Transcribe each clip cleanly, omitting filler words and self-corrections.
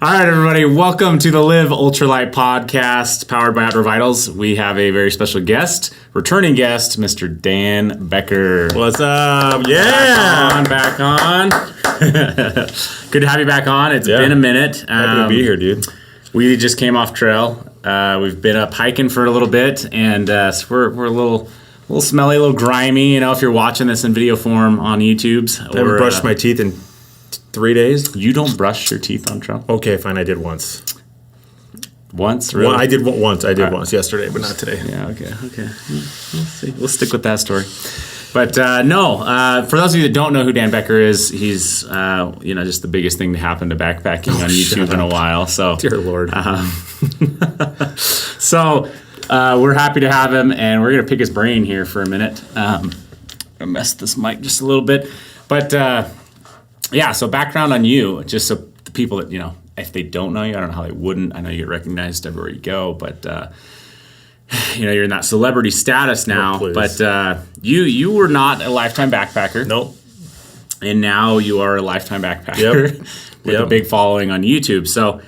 All right, everybody, welcome to the Live Ultralight podcast powered by Outdoor Vitals. We have a very special guest, returning guest, Mr. Dan Becker. What's up? Yeah! Back on. Good to have you back on. It's been a minute. Happy to be here, dude. We just came off trail. We've been up hiking for a little bit, and so we're a little smelly, a little grimy. You know, if you're watching this in video form on YouTube's. I haven't brushed my teeth in 3 days. You don't brush your teeth on trail? Okay, fine. I did once. Once, really? Well, I did once. I did once yesterday, but not today. Yeah. Okay. We'll see. We'll stick with that story. But for those of you that don't know who Dan Becker is, he's just the biggest thing to happen to backpacking on YouTube in a while. So, dear Lord. So we're happy to have him, and we're gonna pick his brain here for a minute. I'm gonna mess this mic just a little bit, but so background on you, just so the people that if they don't know you, I don't know how they wouldn't. I know you get recognized everywhere you go, but. You're in that celebrity status now, but you were not a lifetime backpacker. Nope. And now you are a lifetime backpacker with a big following on YouTube. So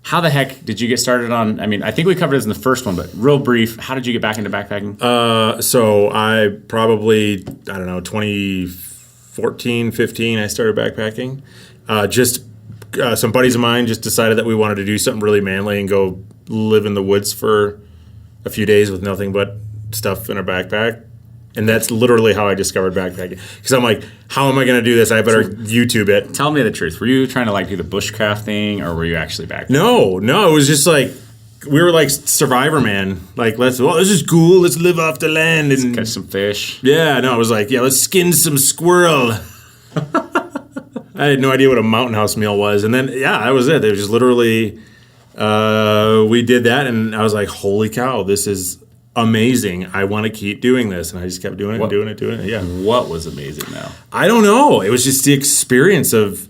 how the heck did you get started on, I think we covered this in the first one, but real brief, how did you get back into backpacking? So I probably, 2014, 15, I started backpacking. Some buddies of mine just decided that we wanted to do something really manly and go live in the woods for a few days with nothing but stuff in a backpack. And that's literally how I discovered backpacking. Because I'm like, how am I going to do this? I better YouTube it. Tell me the truth. Were you trying to do the bushcraft thing, or were you actually backpacking? No. It was just like, we were like Survivor Man. Like, this is cool. Let's live off the land. And catch some fish. Yeah, no, it was like, let's skin some squirrel. I had no idea what a mountain house meal was. And then, that was it. It was just literally... we did that, and I was like, holy cow, this is amazing. I want to keep doing this. And I just kept doing it. Yeah. What was amazing now? I don't know. It was just the experience of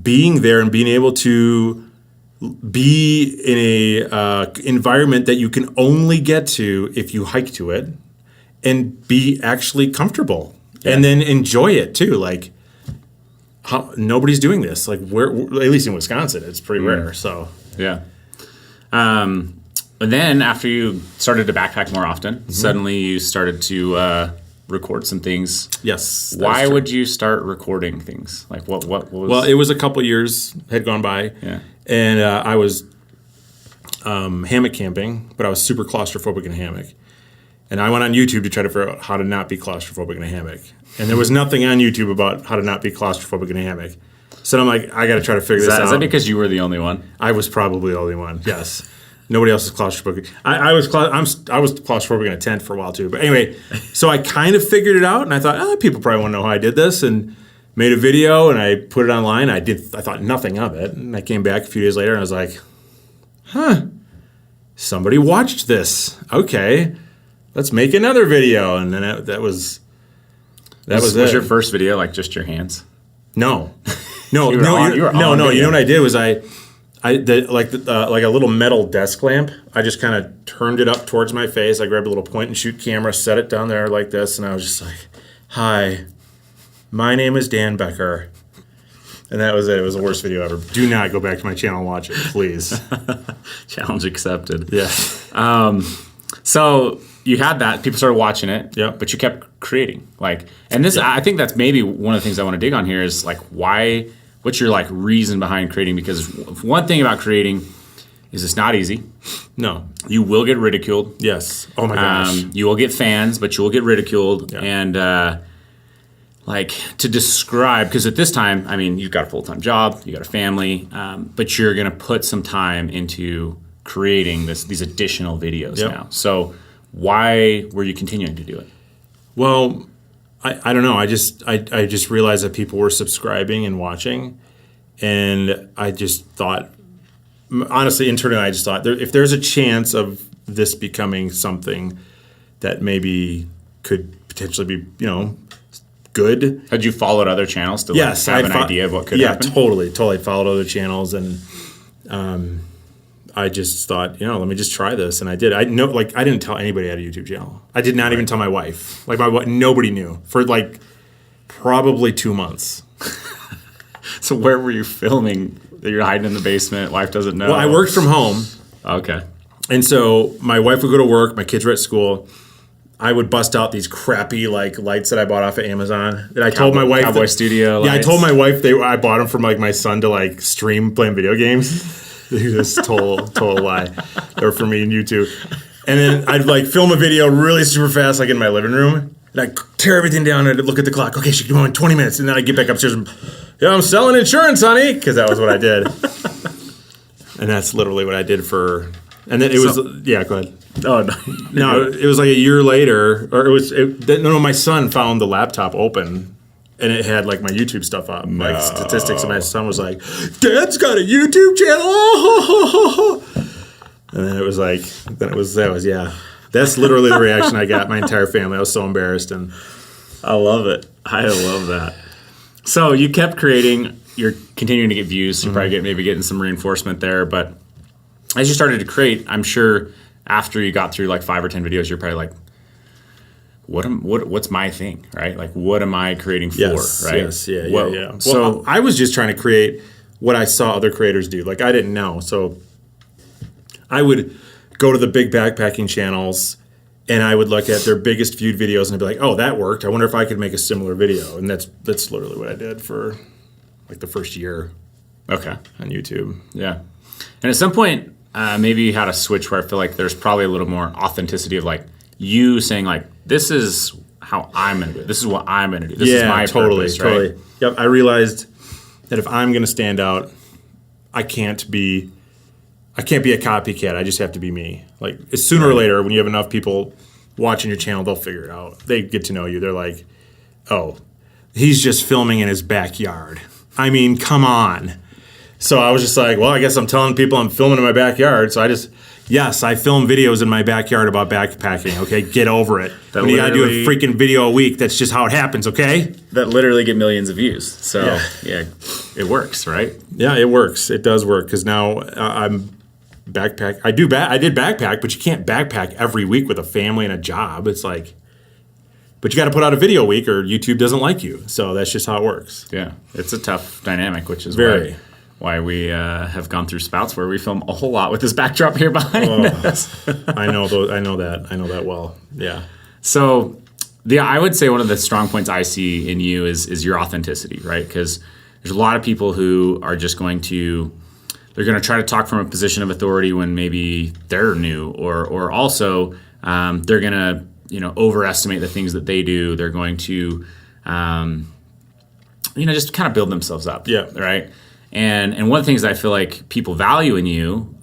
being there and being able to be in a environment that you can only get to if you hike to it and be actually comfortable and then enjoy it too. Like, nobody's doing this. Like, at least in Wisconsin, it's pretty rare. So yeah. And then after you started to backpack more often, suddenly you started to record some things. Yes. Why would you start recording things? Like what was? Well, it was a couple years had gone by, and I was hammock camping, but I was super claustrophobic in a hammock. And I went on YouTube to try to figure out how to not be claustrophobic in a hammock. And there was nothing on YouTube about how to not be claustrophobic in a hammock. So I'm like, I got to try to figure this out. Is that because you were the only one? I was probably the only one, yes. Nobody else is claustrophobic. I was claustrophobic in a tent for a while too. But anyway, so I kind of figured it out, and I thought, people probably want to know how I did this, and made a video, and I put it online. I thought nothing of it. And I came back a few days later, and I was like, somebody watched this. Okay. Let's make another video, and then that was it. Was your first video like just your hands? No. You know what I did was I did like a little metal desk lamp. I just kind of turned it up towards my face. I grabbed a little point and shoot camera, set it down there like this, and I was just like, "Hi, my name is Dan Becker." And that was it. It was the worst video ever. Do not go back to my channel and watch it, please. Challenge accepted. Yeah. So you had that, people started watching it, but you kept creating. I think that's maybe one of the things I want to dig on here is what's your reason behind creating? Because one thing about creating is it's not easy. No. You will get ridiculed. Yes. Oh my gosh. You will get fans, but you will get ridiculed. Yeah. And to describe, because at this time, you've got a full-time job, you got a family, but you're going to put some time into creating these additional videos now. So why were you continuing to do it? Well, I don't know. I just realized that people were subscribing and watching, and I just thought, honestly, internally, I just thought if there's a chance of this becoming something that maybe could potentially be, good. Had you followed other channels to have an idea of what could happen? Yeah, totally. I followed other channels, and I just thought, let me just try this, and I did. I didn't tell anybody I had a YouTube channel. I did not even tell my wife. My wife, nobody knew for probably 2 months. So where were you filming You're hiding in the basement. Wife doesn't know. Well, I worked from home. Okay. And so my wife would go to work. My kids were at school. I would bust out these crappy like lights that I bought off of Amazon. And I told my wife Cowboy Studio Yeah, lights. I told my wife I bought them from like my son to like stream playing video games. This total lie. They were for me and you too. And then I'd like film a video really super fast, like in my living room. And I'd tear everything down and I'd look at the clock. Okay, she can go in 20 minutes. And then I'd get back upstairs and, I'm selling insurance, honey. Because that was what I did. And that's literally what I did for... And then it was... Yeah, go ahead. Oh, no. No, it was like a year later. Or my son found the laptop open. And it had like my YouTube stuff up, like statistics. And my son was like, Dad's got a YouTube channel. And then it was like, yeah. That's literally the reaction I got. My entire family. I was so embarrassed. And I love it. I love that. So you kept creating. You're continuing to get views. You're probably getting some reinforcement there. But as you started to create, I'm sure after you got through like 5 or 10 videos, you're probably like, what's my thing, right? Like, what am I creating for, right? Yes, yeah. Well, I was just trying to create what I saw other creators do. Like, I didn't know. So I would go to the big backpacking channels and I would look at their biggest viewed videos and I'd be like, oh, that worked. I wonder if I could make a similar video. And that's literally what I did for like the first year. Okay. On YouTube. Yeah. And at some point, maybe you had a switch where I feel like there's probably a little more authenticity of like you saying like, this is how I'm going to do it. This is what I'm going to do. This is my purpose, right? Totally. Yep. I realized that if I'm going to stand out, I can't be a copycat. I just have to be me. Like sooner or later, when you have enough people watching your channel, they'll figure it out. They get to know you. They're like, oh, he's just filming in his backyard. I mean, come on. So I was just like, well, I guess I'm telling people I'm filming in my backyard. So I film videos in my backyard about backpacking. Okay, get over it. When you gotta do a freaking video a week, that's just how it happens. Okay. That literally get millions of views. So yeah it works, right? Yeah, it works. It does work because now I'm backpack. I did backpack, but you can't backpack every week with a family and a job. It's like, but you got to put out a video a week or YouTube doesn't like you. So that's just how it works. Yeah, it's a tough dynamic, which is why we have gone through spouts where we film a whole lot with this backdrop here behind us. I know that well. Yeah. So, I would say one of the strong points I see in you is your authenticity, right? Because there's a lot of people who are just they're going to try to talk from a position of authority when maybe they're new, or also they're going to overestimate the things that they do. They're going to just kind of build themselves up. Yeah. Right. And one of the things that I feel like people value in you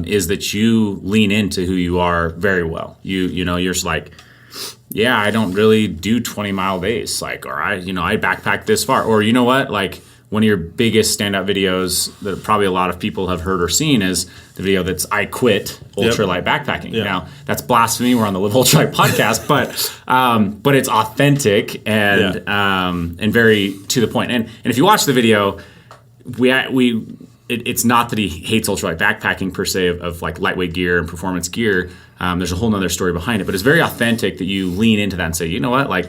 is that you lean into who you are very well. You're just like, yeah, I don't really do 20-mile days, like, or I backpack this far, or you know what, like one of your biggest standout videos that probably a lot of people have heard or seen is the video that's I quit ultralight backpacking. Yep. Now that's blasphemy. We're on the Live Ultralight podcast, but it's authentic and very to the point. And if you watch the video, it's not that he hates ultralight backpacking per se of like lightweight gear and performance gear. There's a whole nother story behind it, but it's very authentic that you lean into that and say, you know what, like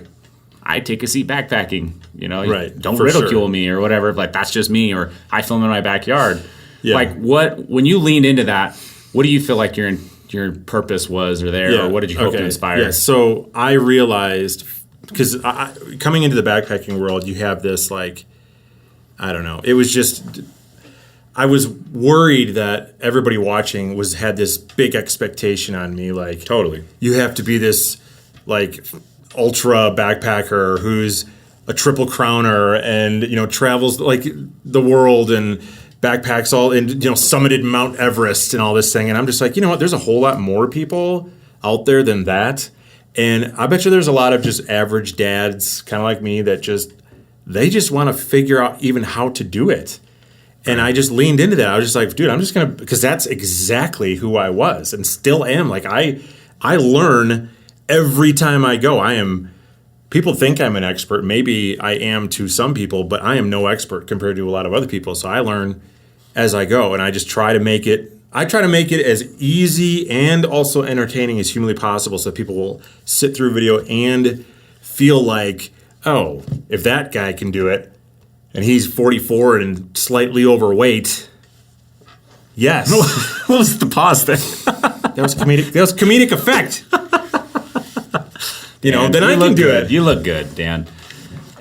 I take a seat backpacking, right, don't ridicule me or whatever. Like that's just me, or I film in my backyard. Yeah. Like when you leaned into that, what do you feel like your purpose was or what did you hope to inspire? Yeah. So I realized, because coming into the backpacking world, you have this like, I don't know. It was just, I was worried that everybody watching had this big expectation on me. Like, totally, you have to be this like ultra backpacker who's a triple crowner and travels like the world and backpacks all and summited Mount Everest and all this thing. And I'm just like, you know what? There's a whole lot more people out there than that. And I bet you there's a lot of just average dads, kind of like me, that they just want to figure out even how to do it. And I just leaned into that. I was just like, dude, I'm just going to, because that's exactly who I was and still am. Like I learn every time I go. People think I'm an expert. Maybe I am to some people, but I am no expert compared to a lot of other people. So I learn as I go, and I just try to make it as easy and also entertaining as humanly possible so that people will sit through video and feel like, oh, if that guy can do it, and he's 44 and slightly overweight, Yes. What was the pause there? That was comedic. That was comedic effect. Dan, then I can do good. it. You look good, Dan.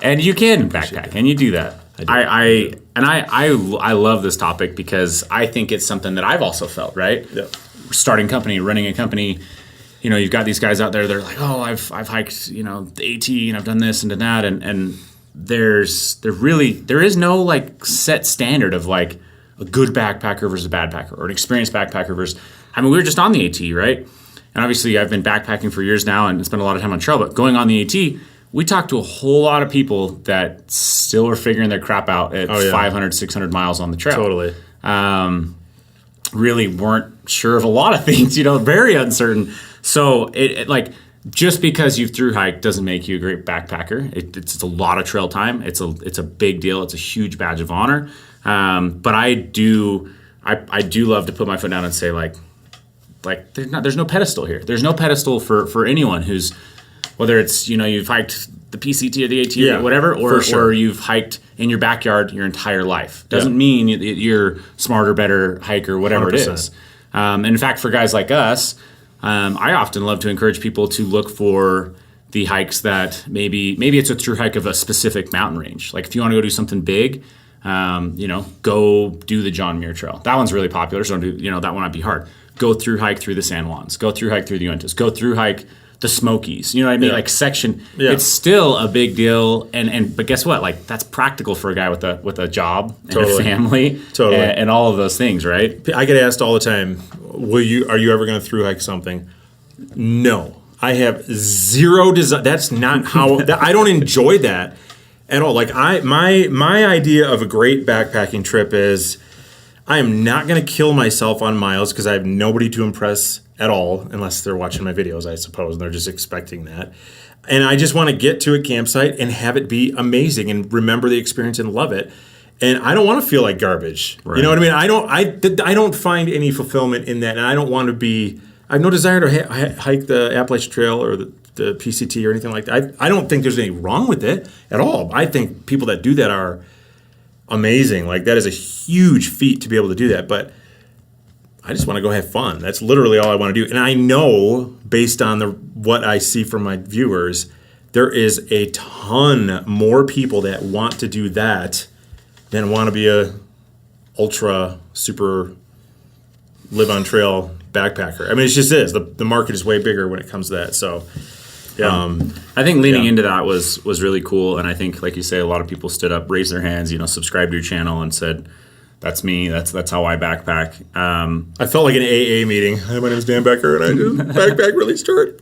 And you can backpack, and you do that. I love this topic because I think it's something that I've also felt, right? Yeah. Starting company, running a company, you've got these guys out there, they're like, oh, I've hiked, the AT and I've done this and done that. And there is no like set standard of like a good backpacker versus a bad packer or an experienced backpacker versus, we were just on the AT, right? And obviously I've been backpacking for years now and spent a lot of time on trail, but going on the AT, we talked to a whole lot of people that still are figuring their crap out at 500, 600 miles on the trail. Totally. Really weren't sure of a lot of things, very uncertain. So it like just because you've thru hiked doesn't make you a great backpacker. It's a lot of trail time. It's a big deal. It's a huge badge of honor. But I do love to put my foot down and say like there's no pedestal here. There's no pedestal for anyone who's, whether it's you've hiked the PCT or the AT or whatever, or you've hiked in your backyard your entire life. Doesn't mean you're smarter, better hiker, whatever 100%. It is. And in fact, for guys like us, I often love to encourage people to look for the hikes that maybe it's a through hike of a specific mountain range. Like if you want to go do something big, go do the John Muir Trail. That one's really popular, so that one might be hard. Go through hike through the San Juans. Go through hike through the Uintas. Go through hike the Smokies. You know what I mean? Like section. Yeah. It's still a big deal, but guess what? Like that's practical for a guy with a job and a family, and all of those things, right? I get asked all the time, are you ever going to through hike something? No, I have zero desire. That's not how. I don't enjoy that at all. Like my idea of a great backpacking trip is, I am not going to kill myself on miles because I have nobody to impress at all, unless they're watching my videos, I suppose, and they're just expecting that. And I just want to get to a campsite and have it be amazing and remember the experience and love it. And I don't want to feel like garbage. Right. You know what I mean? I don't find any fulfillment in that, and I don't want to be. I have no desire to hike the Appalachian Trail or the PCT or anything like that. I don't think there's anything wrong with it at all. I think people that do that are amazing. Like that is a huge feat to be able to do that. But I just want to go have fun. That's literally all I want to do. And I know, based on what I see from my viewers, there is a ton more people that want to do that than want to be a ultra super live on trail backpacker. I mean, it just is. The market is way bigger when it comes to that. So, I think leaning into that was really cool. And I think, like you say, a lot of people stood up, raised their hands, subscribed to your channel, and said, "That's me. That's how I backpack." I felt like an AA meeting. Hi, my name is Dan Becker, and I just backpack really short.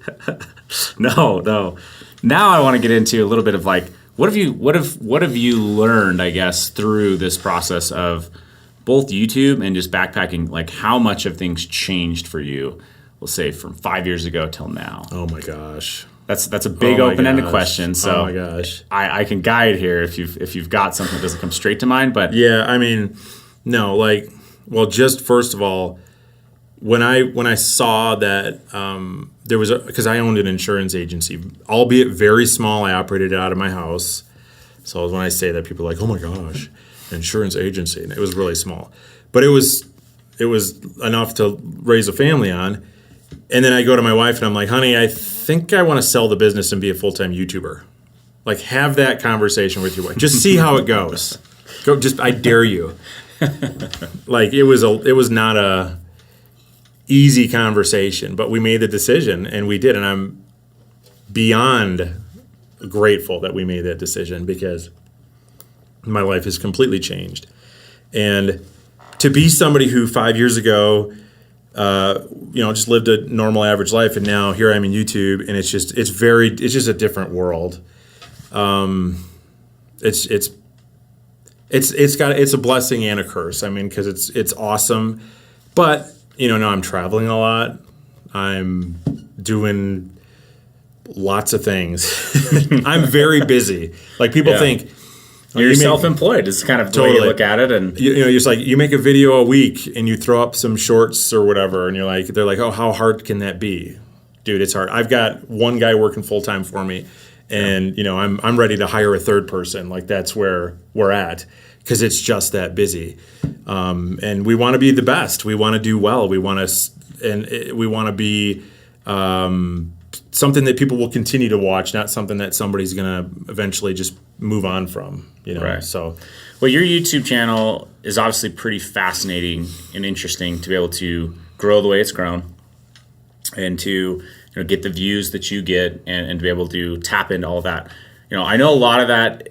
No. Now I want to get into a little bit of like, what have you learned, I guess, through this process of both YouTube and just backpacking? Like, how much have things changed for you? We'll say from 5 years ago till now. Oh my gosh. That's a big open-ended question. So oh my gosh. I can guide here if you've got something that doesn't come straight to mind. But yeah, I mean, no, like, well, just first of all, when I saw that there was because I owned an insurance agency, albeit very small, I operated it out of my house. So when I say that, people are like, "Oh my gosh, insurance agency," and it was really small, but it was enough to raise a family on. And then I go to my wife and I'm like, "Honey, I think I want to sell the business and be a full-time YouTuber." Like, have that conversation with your wife. Just see how it goes. I dare you. Like, it was not a easy conversation, but we made the decision and we did. And I'm beyond grateful that we made that decision because my life has completely changed. And to be somebody who 5 years ago, just lived a normal average life, and now here I am in YouTube, and it's just a different world. It's a blessing and a curse. I mean, because it's awesome, but now I'm traveling a lot. I'm doing lots of things. I'm very busy. Like people think. You're self-employed. It's kind of the way you look at it, and it's like you make a video a week and you throw up some shorts or whatever, and they're like, "Oh, how hard can that be, dude?" It's hard. I've got one guy working full time for me, and I'm ready to hire a third person. Like that's where we're at because it's just that busy. And we want to be the best. We want to do well. We want to be something that people will continue to watch, not something that somebody's going to eventually just move on from. Right. So, well, your YouTube channel is obviously pretty fascinating and interesting to be able to grow the way it's grown, and to get the views that you get, and to be able to tap into all of that. I know a lot of that,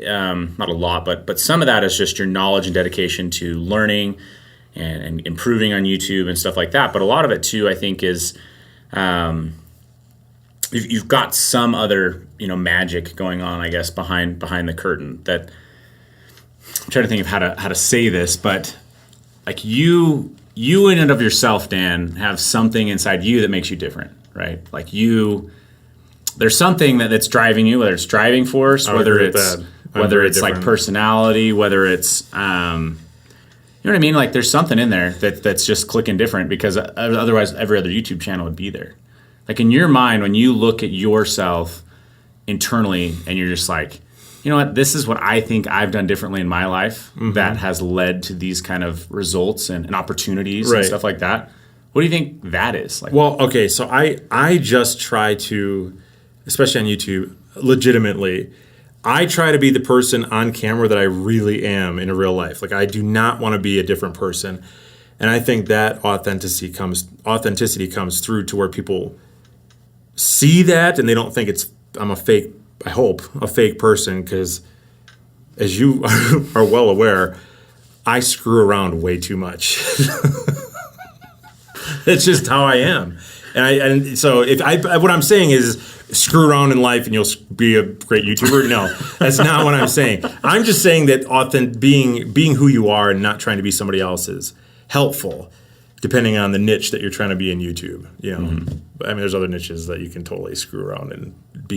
not a lot, but some of that is just your knowledge and dedication to learning and improving on YouTube and stuff like that. But a lot of it too, I think, is you've got some other magic going on, I guess, behind the curtain. That I'm trying to think of how to say this, but like you in and of yourself, Dan, have something inside you that makes you different, right? Like there's something that's driving you, whether it's driving force, whether it's like personality, whether it's you know what I mean? Like there's something in there that's just clicking different, because otherwise every other YouTube channel would be there. Like in your mind, when you look at yourself internally and you're just like, you know what, this is what I think I've done differently in my life that has led to these kind of results and opportunities and stuff like that. What do you think that is? Like, well, okay, so I just try to, especially on YouTube, legitimately, I try to be the person on camera that I really am in a real life. Like I do not want to be a different person. And I think that authenticity comes through to where people see that and they don't think I'm a fake, I hope, a fake person, because as you are well aware, I screw around way too much. It's just how I am. And so what I'm saying is screw around in life and you'll be a great YouTuber. No, that's not what I'm saying. I'm just saying that being who you are and not trying to be somebody else is helpful, depending on the niche that you're trying to be in YouTube. I mean, there's other niches that you can totally screw around and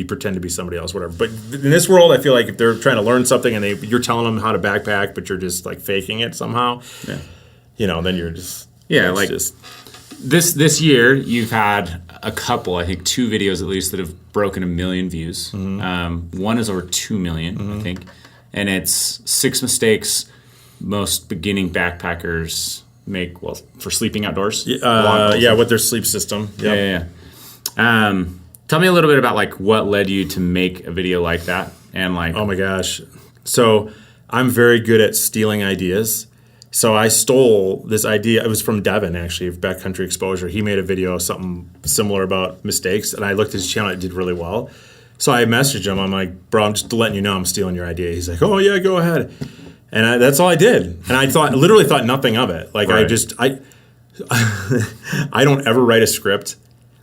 pretend to be somebody else, whatever. But in this world, I feel like if they're trying to learn something and you're telling them how to backpack, but you're just like faking it somehow, then you're just This year, you've had a couple, I think 2 videos at least, that have broken 1 million views. One is over 2 million, I think. And it's 6 mistakes most beginning backpackers make, for sleeping outdoors. With their sleep system. Yep. Yeah. Tell me a little bit about like what led you to make a video like that. And like, oh my gosh. So I'm very good at stealing ideas. So I stole this idea. It was from Devin, actually, of Backcountry Exposure. He made a video, something similar about mistakes, and I looked at his channel. It did really well. So I messaged him. I'm like, bro, I'm just letting you know I'm stealing your idea. He's like, oh, yeah, go ahead. And that's all I did. And I literally thought nothing of it. Like, right. I don't ever write a script.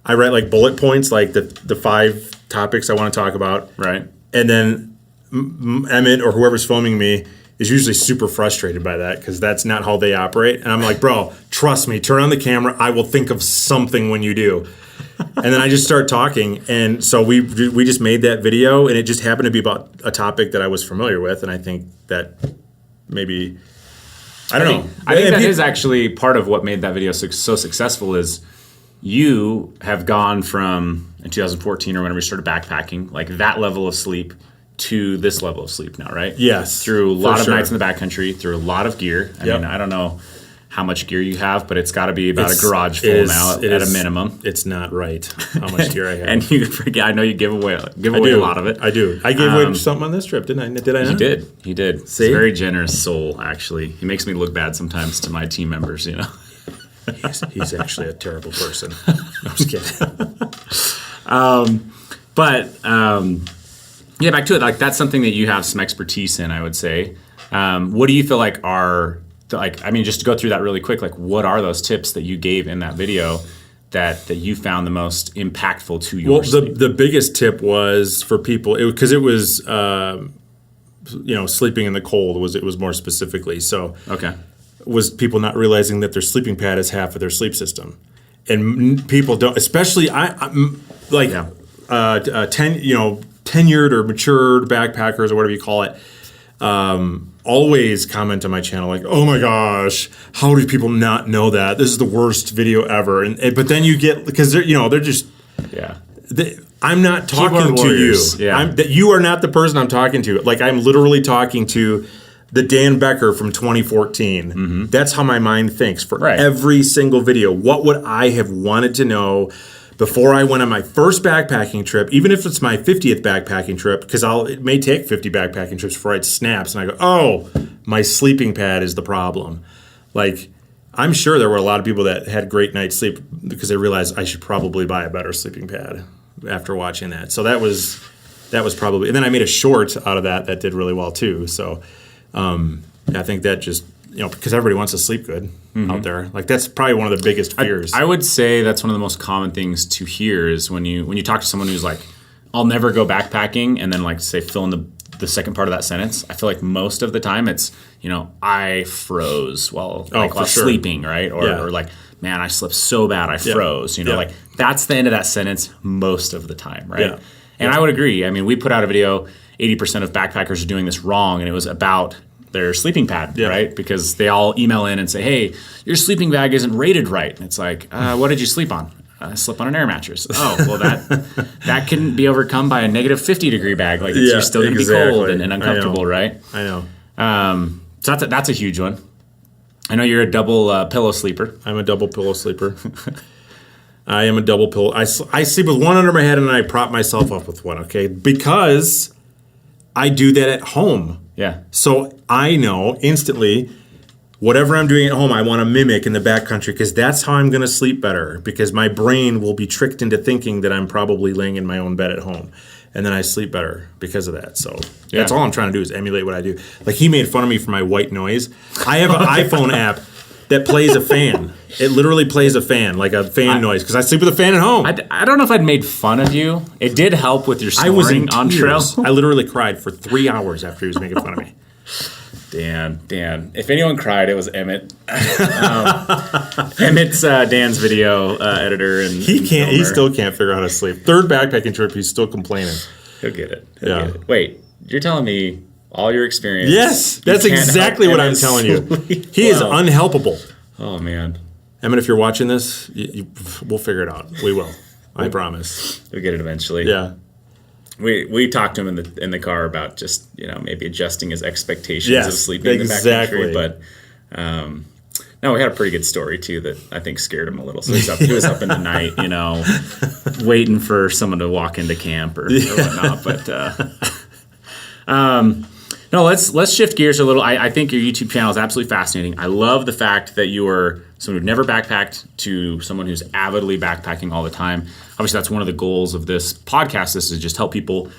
I write, like, bullet points, like the 5 topics I want to talk about. Right. And then Emmett or whoever's filming me is usually super frustrated by that, because that's not how they operate. And I'm like, bro, trust me, turn on the camera. I will think of something when you do. And then I just start talking. And so we just made that video, and it just happened to be about a topic that I was familiar with. And I think that maybe, I don't know. I think that is actually part of what made that video so successful, is you have gone from, in 2014 or whenever you started backpacking, like that level of sleep to this level of sleep now, right? Yes. Through a lot of nights in the backcountry, through a lot of gear. I mean, I don't know how much gear you have, but it's got to be about a garage full now at a minimum. It's not right how much gear I have. And I know you give away a lot of it. I do. I gave away something on this trip, didn't I? Did I not? He did. He's a very generous soul, actually. He makes me look bad sometimes to my team members, He's actually a terrible person. I'm just kidding. Yeah, back to it. Like that's something that you have some expertise in, I would say. What do you feel like just to go through that really quick, like what are those tips that you gave in that video that you found the most impactful to your sleep? The biggest tip was for people, because it was sleeping in the cold was more specifically. So was people not realizing that their sleeping pad is half of their sleep system, and people don't, especially tenured or matured backpackers or whatever you call it, always comment on my channel like, oh my gosh, how do people not know that? This is the worst video ever. But then you get, because they're just, I'm not talking to you. Yeah. You are not the person I'm talking to. Like I'm literally talking to the Dan Becker from 2014. Mm-hmm. That's how my mind thinks for Right. every single video. What would I have wanted to know before I went on my first backpacking trip, even if it's my 50th backpacking trip, because it may take 50 backpacking trips before it snaps, and I go, oh, my sleeping pad is the problem. Like, I'm sure there were a lot of people that had great night's sleep because they realized I should probably buy a better sleeping pad after watching that. So that was probably, and then I made a short out of that did really well too. So I think that just, because everybody wants to sleep good out there. Like, that's probably one of the biggest fears. I would say that's one of the most common things to hear is when you talk to someone who's like, I'll never go backpacking, and then like say fill in the second part of that sentence. I feel like most of the time it's, I froze while sure. sleeping, right? Or like, man, I slept so bad I froze. Like that's the end of that sentence most of the time, right? Yeah. And I would agree. I mean, we put out a video, 80% of backpackers are doing this wrong, and it was about their sleeping pad, right? Because they all email in and say, hey, your sleeping bag isn't rated right. And it's like, what did you sleep on? I slept on an air mattress. Oh, well, that couldn't be overcome by a negative 50-degree bag. Like, you're still going to be cold and uncomfortable, right? I know. So that's a huge one. I know you're a double pillow sleeper. I'm a double pillow sleeper. I am a double pillow. I sleep with one under my head and I prop myself up with one, okay? Because I do that at home. Yeah. So I know instantly whatever I'm doing at home, I want to mimic in the backcountry because that's how I'm going to sleep better because my brain will be tricked into thinking that I'm probably laying in my own bed at home. And then I sleep better because of that. So that's all I'm trying to do is emulate what I do. Like, he made fun of me for my white noise. I have an iPhone app that plays a fan. It literally plays a fan, like a fan noise, because I sleep with a fan at home. I don't know if I'd made fun of you. It did help with your snoring on trail. I literally cried for 3 hours after he was making fun of me. Dan. If anyone cried, it was Emmett. Emmett's Dan's video editor, and He still can't figure out how to sleep. Third backpacking trip, he's still complaining. He'll get it. Get it. Wait, you're telling me all your experience? Yes, that's exactly what I'm telling you. He is unhelpable. Oh man, Emmett, if you're watching this, we'll figure it out. We will. I promise. We'll get it eventually. Yeah. We talked to him in the car about just maybe adjusting his exptations of sleeping in the backcountry, but no, we had a pretty good story too that I think scared him a little. So he was up in the night, waiting for someone to walk into camp or whatnot. But no, let's shift gears a little. I think your YouTube channel is absolutely fascinating. I love the fact that you are someone who've never backpacked to someone who's avidly backpacking all the time. Obviously, that's one of the goals of this podcast. Is to just help people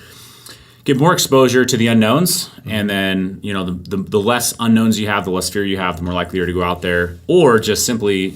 get more exposure to the unknowns, and then the less unknowns you have, the less fear you have, the more likely you're to go out there, or just simply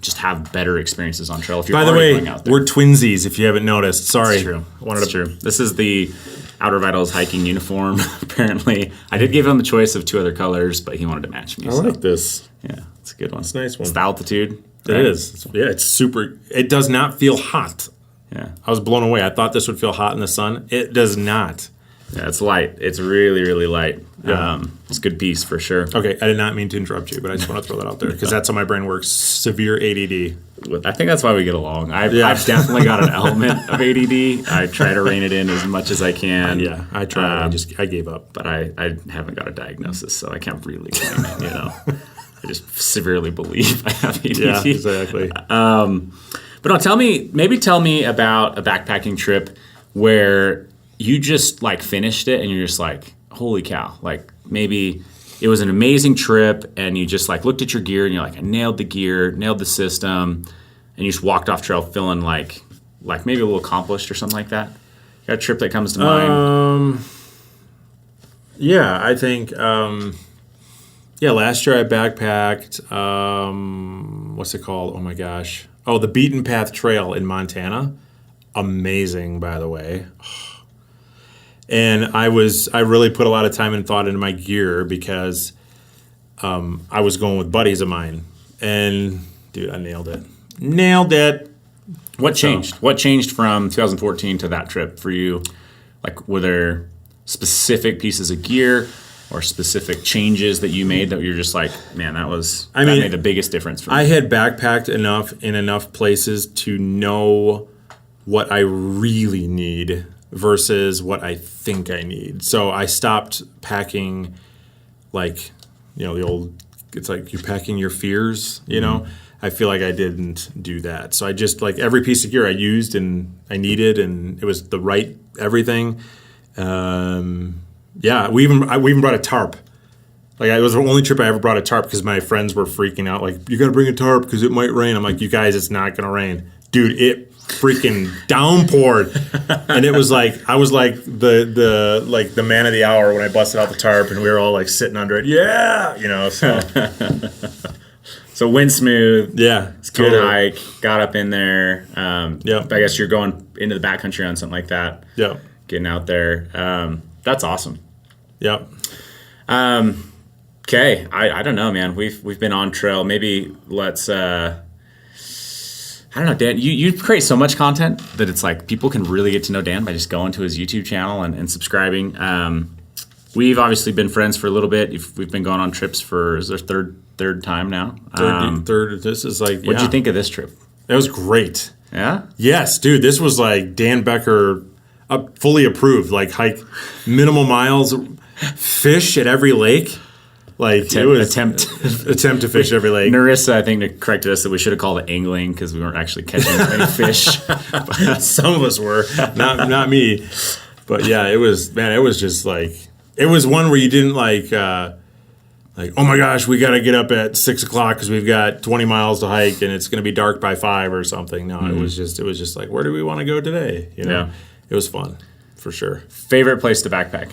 just have better experiences on trail. If you're going out there. We're twinsies. If you haven't noticed, sorry. It's true. It's true. This is the Outer Vitals hiking uniform. Apparently, I did give him the choice of 2 other colors, but he wanted to match me. I like this. Yeah, it's a good one. It's a nice one. It's the altitude. It is. It's super. It does not feel hot. Yeah. I was blown away. I thought this would feel hot in the sun. It does not. Yeah, it's light. It's really, really light. Yeah. It's a good piece for sure. Okay, I did not mean to interrupt you, but I just want to throw that out there because that's how my brain works. Severe ADD. I think that's why we get along. I've definitely got an element of ADD. I try to rein it in as much as I can. Yeah, I tried. I gave up. But I haven't got a diagnosis, so I can't really claim it, I just severely believe I have ADD. Yeah, exactly. But no, tell me about a backpacking trip where you just finished it and you're just like, holy cow. Like, maybe it was an amazing trip and you just looked at your gear and you're like, I nailed the gear, nailed the system, and you just walked off trail feeling like maybe a little accomplished or something like that. You got a trip that comes to mind? Yeah, I think last year I backpacked what's it called? Oh my gosh. Oh, the Beaten Path Trail in Montana. Amazing, by the way. And I really put a lot of time and thought into my gear because I was going with buddies of mine. And, dude, I nailed it. Nailed it. What changed? What changed from 2014 to that trip for you? Were there specific pieces of gear or specific changes that you made that you're just like, man, that made the biggest difference for me? I had backpacked in enough places to know what I really need versus what I think I need. So I stopped packing like, the old, it's like you're packing your fears, I feel like I didn't do that. So I just, like, every piece of gear I used and I needed, and it was the right everything. We even brought a tarp. Like, it was the only trip I ever brought a tarp because my friends were freaking out. Like, you got to bring a tarp because it might rain. I'm like, you guys, it's not going to rain. Dude, it freaking downpoured. And it was like, I was like the man of the hour when I busted out the tarp and we were all like sitting under it. Yeah. So. So wind smooth. Yeah. It's good hike. Got up in there. Yeah. I guess you're going into the backcountry on something like that. Yeah. Getting out there. That's awesome. Yeah. Okay. I don't know, man. We've been on trail. Maybe let's I don't know, Dan, you create so much content that it's like people can really get to know Dan by just going to his YouTube channel and subscribing. We've obviously been friends for a little bit. We've been going on trips for, is our third time now? Third. This is like, What'd you think of this trip? It was great. Yeah? Yes, dude. This was like Dan Becker fully approved. Like, hike minimal miles, fish at every lake. Like, it was attempt to fish every lake. Narissa, I think, corrected us that we should have called it angling because we weren't actually catching any fish. Some of us were, not me. But yeah, it was just like, it was one where you didn't like, oh my gosh, we got to get up at 6 o'clock because we've got 20 miles to hike and it's going to be dark by 5 or something. No, it was just like, where do we want to go today? Yeah. It was fun for sure. Favorite place to backpack?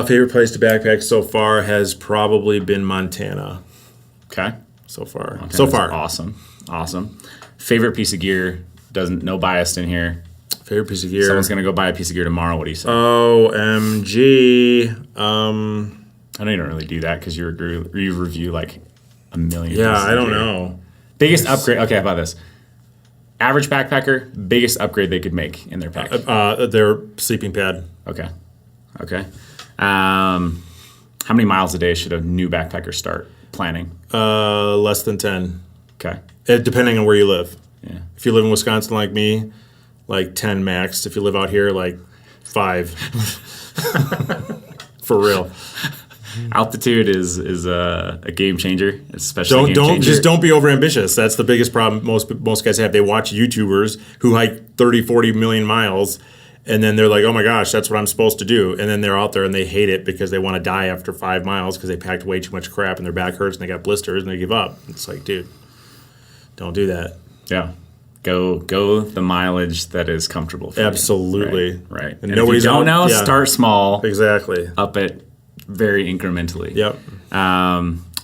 Favorite place to backpack so far has probably been Montana. Okay. So far. Awesome. Favorite piece of gear? No biased in here. Favorite piece of gear. Someone's going to go buy a piece of gear tomorrow. What do you say? OMG. I know you don't really do that because you review like a million. Yeah, I don't know. Biggest upgrade. Okay, how about this? Average backpacker, biggest upgrade they could make in their pack. Their sleeping pad. Okay. How many miles a day should a new backpacker start planning? Less than 10. Okay. Depending on where you live. Yeah. If you live in Wisconsin like me, like 10 max. If you live out here, like 5. For real. Altitude is a game changer, especially don't be over ambitious. That's the biggest problem most guys have. They watch YouTubers who hike 30, 40 million miles. And then they're like, oh my gosh, that's what I'm supposed to do. And then they're out there and they hate it because they want to die after 5 miles because they packed way too much crap and their back hurts and they got blisters and they give up. It's like, dude, don't do that. Yeah. Go the mileage that is comfortable for Absolutely. you. Right. And if you don't know, start small. Exactly. Up it very incrementally. Yep.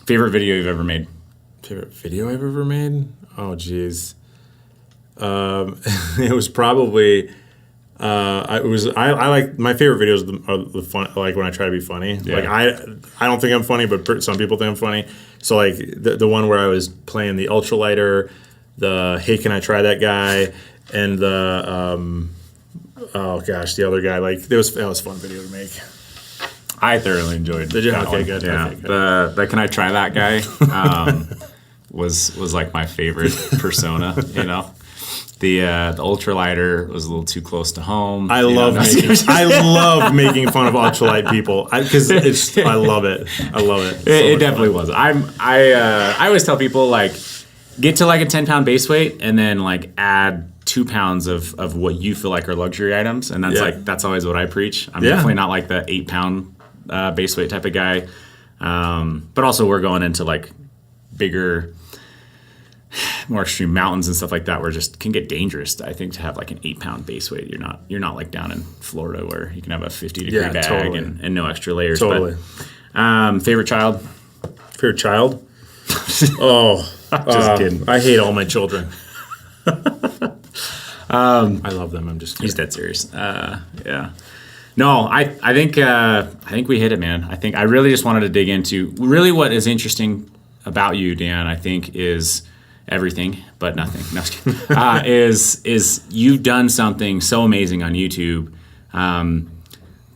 Favorite video you've ever made? Favorite video I've ever made? Oh, geez. It was probably... I like my favorite videos are the fun, like when I try to be funny. Yeah. Like I don't think I'm funny, but some people think I'm funny. So like the one where I was playing the Ultralighter, the hey can I try that guy, and the the other guy. Like that was a fun video to make. I thoroughly enjoyed. Did you? That Okay, one. good. Yeah, okay, good. the can I try that guy was like my favorite persona. The ultralighter was a little too close to home. I love making fun of ultralight people because I love it. It definitely was. I always tell people like get to like a 10-pound base weight and then like add 2 pounds of what you feel like are luxury items, and that's always what I preach. I'm definitely not like the 8-pound base weight type of guy, but also we're going into like bigger, more extreme mountains and stuff like that where it just can get dangerous, I think, to have like an 8-pound base weight. You're not like down in Florida where you can have a 50-degree bag totally. and no extra layers. Totally. But, favorite child? Favorite child? Oh, just kidding. I hate all my children. I love them. I'm just kidding. He's dead serious. Yeah. No, I think we hit it, man. I really just wanted to dig into really what is interesting about you, Dan, I think is everything but nothing. No, just kidding. Is you've done something so amazing on YouTube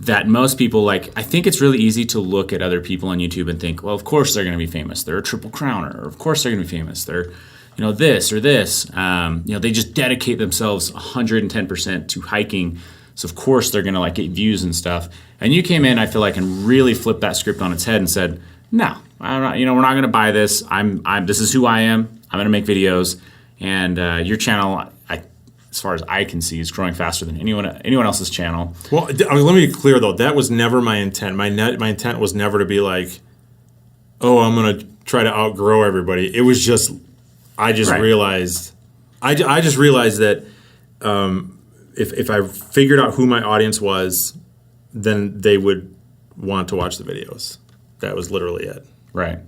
that most people like. I think it's really easy to look at other people on YouTube and think, well, of course they're going to be famous. They're a triple crowner, or of course they're going to be famous. They're this or this. They just dedicate themselves 110% to hiking So of course they're going to like get views and stuff. And you came in, I feel like, and really flipped that script on its head and said, no, I'm not, we're not going to buy this. This is who I am. I'm going to make videos. And your channel, as far as I can see, is growing faster than anyone else's channel. Well, let me be clear though. That was never my intent. My intent was never to be like, oh, I'm going to try to outgrow everybody. It was just, I just realized that if I figured out who my audience was, then they would want to watch the videos. That was literally it. Right.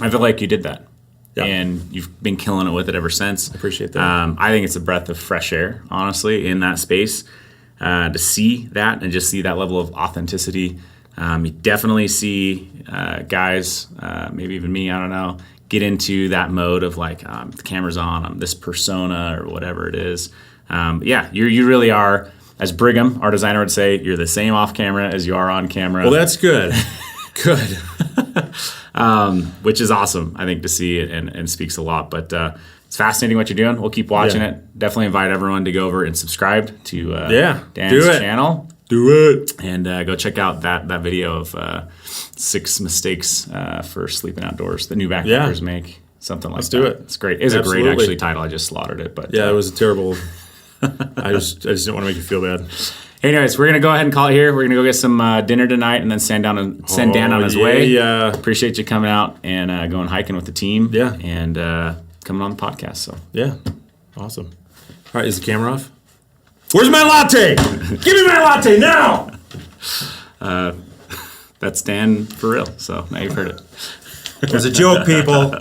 I feel like you did that. Yeah. And you've been killing it with it ever since. I appreciate that. I think it's a breath of fresh air, honestly, in that space. To see that and just see that level of authenticity. You definitely see guys, maybe even me, I don't know, get into that mode of like, the camera's on, I'm this persona or whatever it is. You really are, as Brigham, our designer, would say, you're the same off camera as you are on camera. Well, that's good. Good. Which is awesome, I think, to see it and speaks a lot. But it's fascinating what you're doing. We'll keep watching it. Definitely invite everyone to go over and subscribe to Dan's channel. Do it. And go check out that video of 6 mistakes for sleeping outdoors that new backpackers make. Something like that. Let's do it. It's great. It's a great actually title. I just slaughtered it. But it was a terrible. I just didn't want to make you feel bad. Anyways, we're going to go ahead and call it here. We're going to go get some dinner tonight and then send Dan on his way. Yeah. Appreciate you coming out and going hiking with the team. Yeah. And coming on the podcast. So yeah. Awesome. All right. Is the camera off? Where's my latte? Give me my latte now! That's Dan for real. So now you've heard it. It was a joke, people.